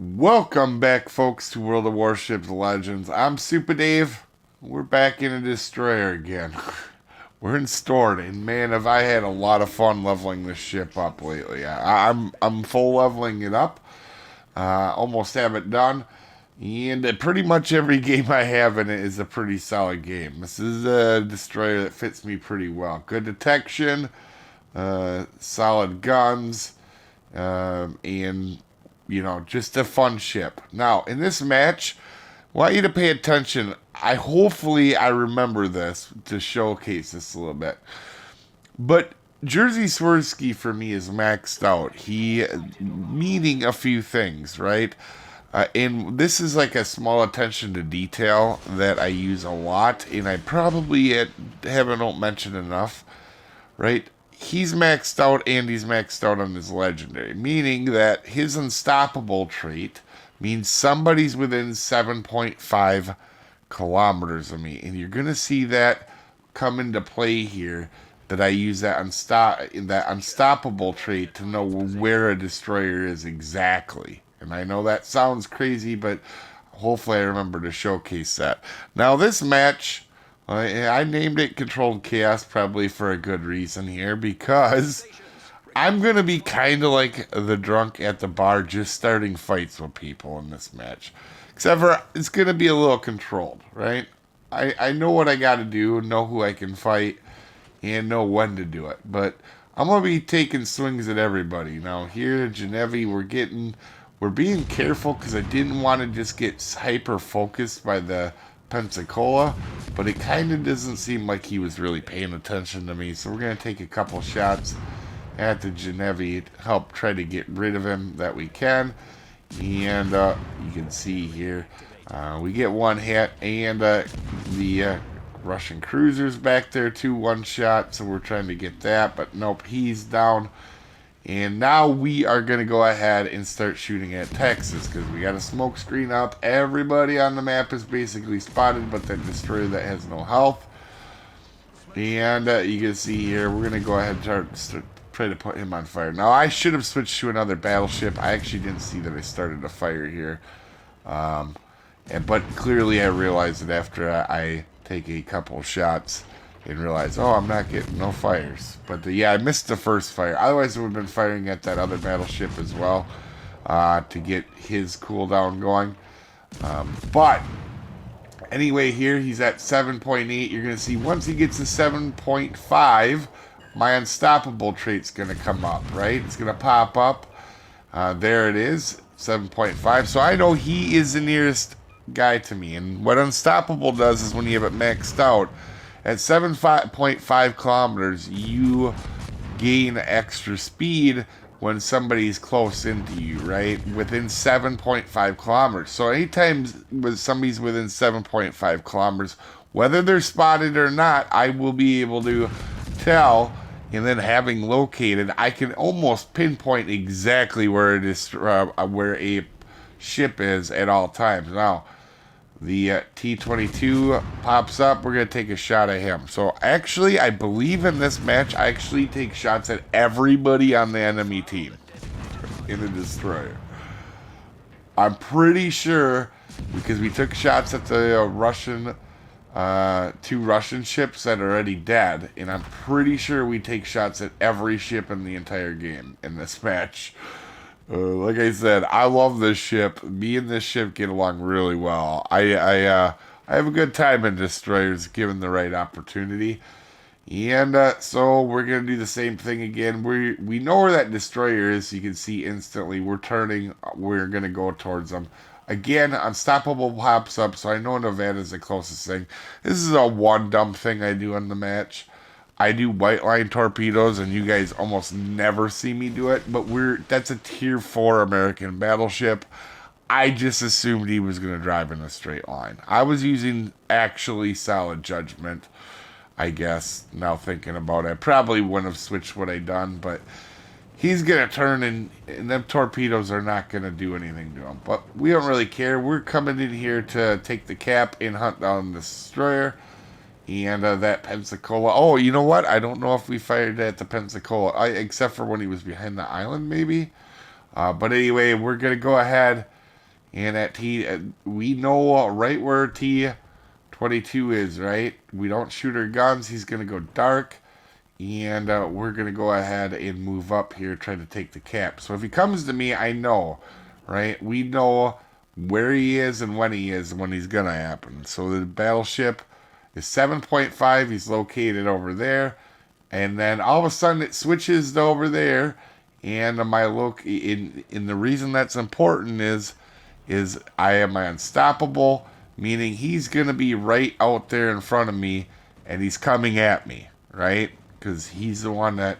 Welcome back, folks, to World of Warships Legends. I'm Soopa-Dave. We're back in a destroyer again. We're in Stored, and man, have I had a lot of fun leveling this ship up lately. I'm full leveling it up. Almost have it done, and pretty much every game I have in it is a pretty solid game. This is a destroyer that fits me pretty well. Good detection, solid guns, and just a fun ship. Now, in this match, I want you to pay attention. Hopefully I remember this to showcase this a little bit. But Jersey Swirsky for me is maxed out. He meaning a few things, right? And this is like a small attention to detail that I use a lot, and I probably haven't mentioned enough, right? He's maxed out and he's maxed out on his legendary, meaning that his unstoppable trait means somebody's within 7.5 kilometers of me. And you're going to see that come into play here, that I use that unstoppable trait to know where a destroyer is exactly. And I know that sounds crazy, but hopefully I remember to showcase that. Now this match, I named it Controlled Chaos probably for a good reason here, because I'm going to be kind of like the drunk at the bar just starting fights with people in this match. Except for it's going to be a little controlled, right? I know what I got to do, know who I can fight, and know when to do it. But I'm going to be taking swings at everybody. Now here in Genevieve, we're being careful because I didn't want to just get hyper focused by the Pensacola, but it kind of doesn't seem like he was really paying attention to me. So we're going to take a couple shots at the Genevieve to help try to get rid of him that we can. And you can see here, we get one hit, and the Russian cruiser's back there too, one shot. So we're trying to get that, but nope, he's down. And now we are going to go ahead and start shooting at Texas, because we got a smoke screen up. Everybody on the map is basically spotted, but that destroyer that has no health. And you can see here, we're going to go ahead and try to put him on fire. Now, I should have switched to another battleship. I actually didn't see that I started a fire here. But clearly I realized it after I take a couple shots and realize, oh, I'm not getting no fires. But yeah, I missed the first fire. Otherwise, I would have been firing at that other battleship as well to get his cooldown going. But anyway, here he's at 7.8. You're going to see once he gets to 7.5, my unstoppable trait's going to come up, right? It's going to pop up. There it is, 7.5. So I know he is the nearest guy to me. And what unstoppable does is when you have it maxed out, at 7.5 kilometers, you gain extra speed when somebody's close into you, right? Within 7.5 kilometers. So anytime somebody's within 7.5 kilometers, whether they're spotted or not, I will be able to tell. And then having located, I can almost pinpoint exactly where it is, where a ship is at all times. Now, the T-22 pops up. We're going to take a shot at him. So actually, I believe in this match, I actually take shots at everybody on the enemy team in the destroyer. I'm pretty sure, because we took shots at the two Russian ships that are already dead, and I'm pretty sure we take shots at every ship in the entire game in this match. Like I said, I love this ship. Me and this ship get along really well. I have a good time in destroyers given the right opportunity. And so we're going to do the same thing again. We know where that destroyer is. You can see instantly we're turning. We're going to go towards them. Again, Unstoppable pops up, so I know Nevada's the closest thing. This is a one dumb thing I do in the match. I do white line torpedoes, and you guys almost never see me do it, but that's a tier 4 American battleship. I just assumed he was going to drive in a straight line. I was using actually solid judgment, I guess, now thinking about it. I probably wouldn't have switched what I done, but he's going to turn, and them torpedoes are not going to do anything to him. But we don't really care. We're coming in here to take the cap and hunt down the destroyer. And that Pensacola. Oh, you know what? I don't know if we fired at the Pensacola, except for when he was behind the island, maybe. But anyway, we're going to go ahead And at T, we know right where T-22 is, right? We don't shoot our guns. He's going to go dark. And we're going to go ahead and move up here, try to take the cap. So if he comes to me, I know, right? We know where he is and when he's going to happen. So the battleship is 7.5. He's located over there. And then all of a sudden it switches to over there. And my in the reason that's important is I am unstoppable, meaning he's going to be right out there in front of me and he's coming at me, right? Because he's the one that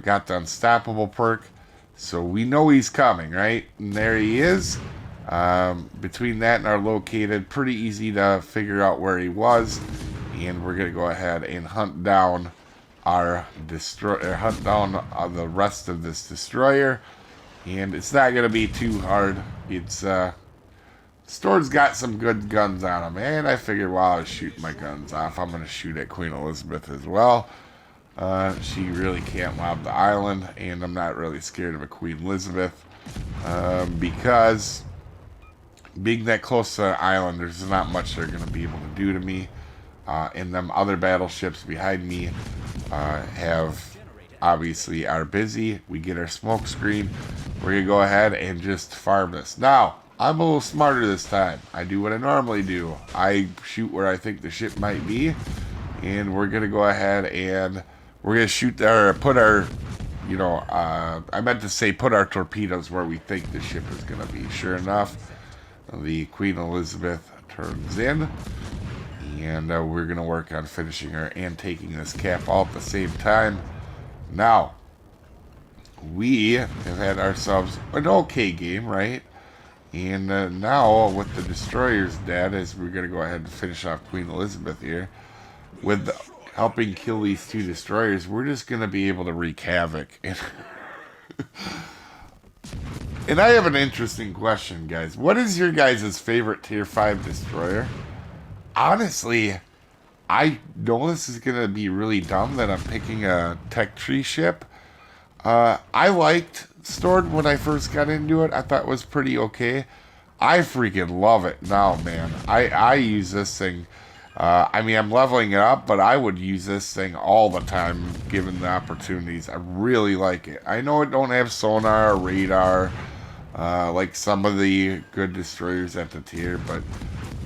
got the unstoppable perk. So we know he's coming, right? And there he is. Between that and our located, pretty easy to figure out where he was. And we're going to go ahead and hunt down the rest of this destroyer. And it's not going to be too hard. It's Stored's got some good guns on him. And I figured while I was shooting my guns off, I'm going to shoot at Queen Elizabeth as well. She really can't lob the island, and I'm not really scared of a Queen Elizabeth because being that close to the island, there's not much they're going to be able to do to me. And them other battleships behind me obviously are busy. We get our smoke screen. We're going to go ahead and just farm this. Now, I'm a little smarter this time. I do what I normally do. I shoot where I think the ship might be, and we're going to go ahead and we're going to shoot put our, I meant to say put our torpedoes where we think the ship is going to be. Sure enough, the Queen Elizabeth turns in, and we're going to work on finishing her and taking this cap all at the same time. Now, we have had ourselves an okay game, right? And now, with the destroyers dead, as we're going to go ahead and finish off Queen Elizabeth here, with helping kill these two destroyers, we're just going to be able to wreak havoc. And I have an interesting question, guys. What is your guys' favorite Tier 5 destroyer? Honestly, I know this is going to be really dumb that I'm picking a tech tree ship. I liked Stored when I first got into it. I thought it was pretty okay. I freaking love it now, man. I use this thing. I'm leveling it up, but I would use this thing all the time, given the opportunities. I really like it. I know it don't have sonar or radar, like some of the good destroyers at the tier, but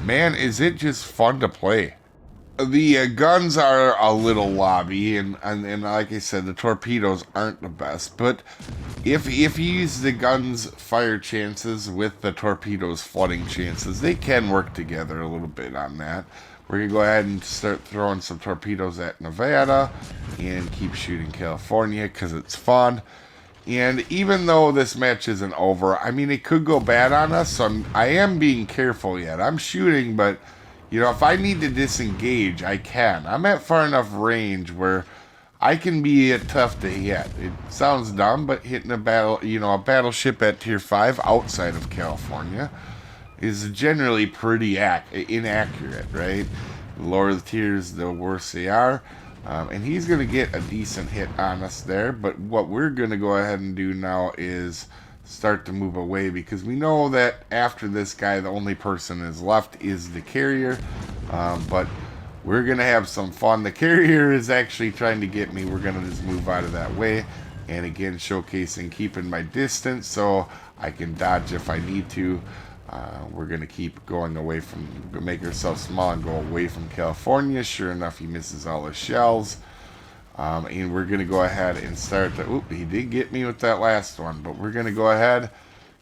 man, is it just fun to play. The guns are a little lobby, and like I said, the torpedoes aren't the best. But if you use the guns' fire chances with the torpedoes' flooding chances, they can work together a little bit on that. We're going to go ahead and start throwing some torpedoes at Nevada and keep shooting California because it's fun. And even though this match isn't over, it could go bad on us, so I am being careful yet. I'm shooting, but if I need to disengage, I can. I'm at far enough range where I can be tough to hit. It sounds dumb, but hitting a battleship at Tier 5 outside of California is generally pretty inaccurate, right? The lower the tiers, the worse they are. And he's going to get a decent hit on us there. But what we're going to go ahead and do now is start to move away, because we know that after this guy, the only person is left is the carrier. But we're going to have some fun. The carrier is actually trying to get me. We're going to just move out of that way. And again, showcasing keeping my distance so I can dodge if I need to. We're going to keep going away make ourselves small and go away from California. Sure enough, he misses all his shells. And we're going to go ahead and start he did get me with that last one, but we're going to go ahead,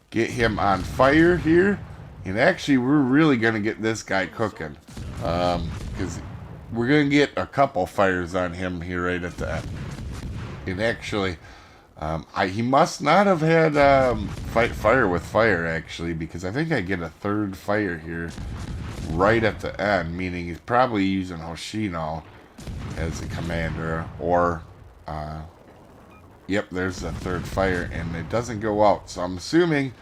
get him on fire here. And actually, we're really going to get this guy cooking. Because we're going to get a couple fires on him here right at the end. And actually, he must not have had fight fire with fire, actually, because I think I get a third fire here right at the end, meaning he's probably using Hoshino as a commander, or yep, there's the third fire, and it doesn't go out, so I'm assuming,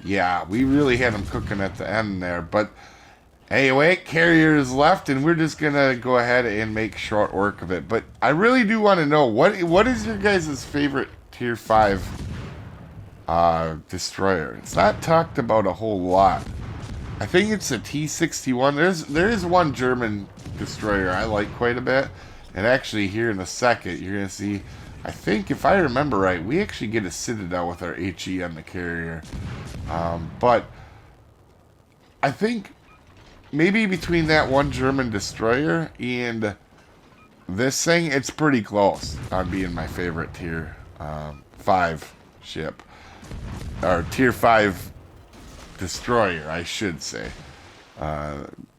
yeah, we really had him cooking at the end there. But anyway, carrier is left, and we're just gonna go ahead and make short work of it. But I really do want to know what is your guys' favorite Tier 5 destroyer. It's not talked about a whole lot. I think it's a T-61. There is one German destroyer I like quite a bit. And actually here in a second you're going to see, I think if I remember right, we actually get a Citadel with our HE on the carrier. But I think maybe between that one German destroyer and this thing, it's pretty close on being my favorite tier 5 ship. Or tier 5 destroyer, I should say.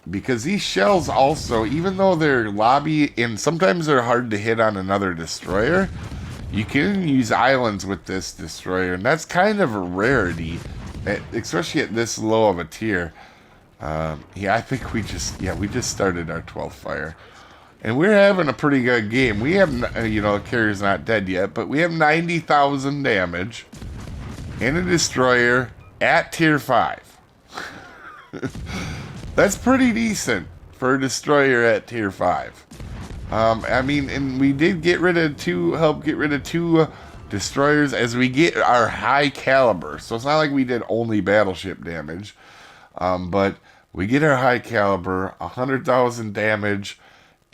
Because these shells also, even though they're lobby and sometimes they're hard to hit on another destroyer, you can use islands with this destroyer, and that's kind of a rarity, especially at this low of a tier. Yeah, I think we just started our 12th fire. And we're having a pretty good game. We have, the carrier's not dead yet, but we have 90,000 damage and a destroyer at tier 5. That's pretty decent for a destroyer at tier 5. I mean, and we did help get rid of two destroyers as we get our high caliber. So it's not like we did only battleship damage. But we get our high caliber, 100,000 damage,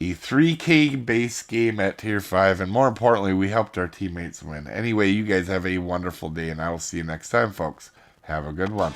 a 3K base game at tier 5, and more importantly, we helped our teammates win. Anyway, you guys have a wonderful day, and I will see you next time, folks. Have a good one.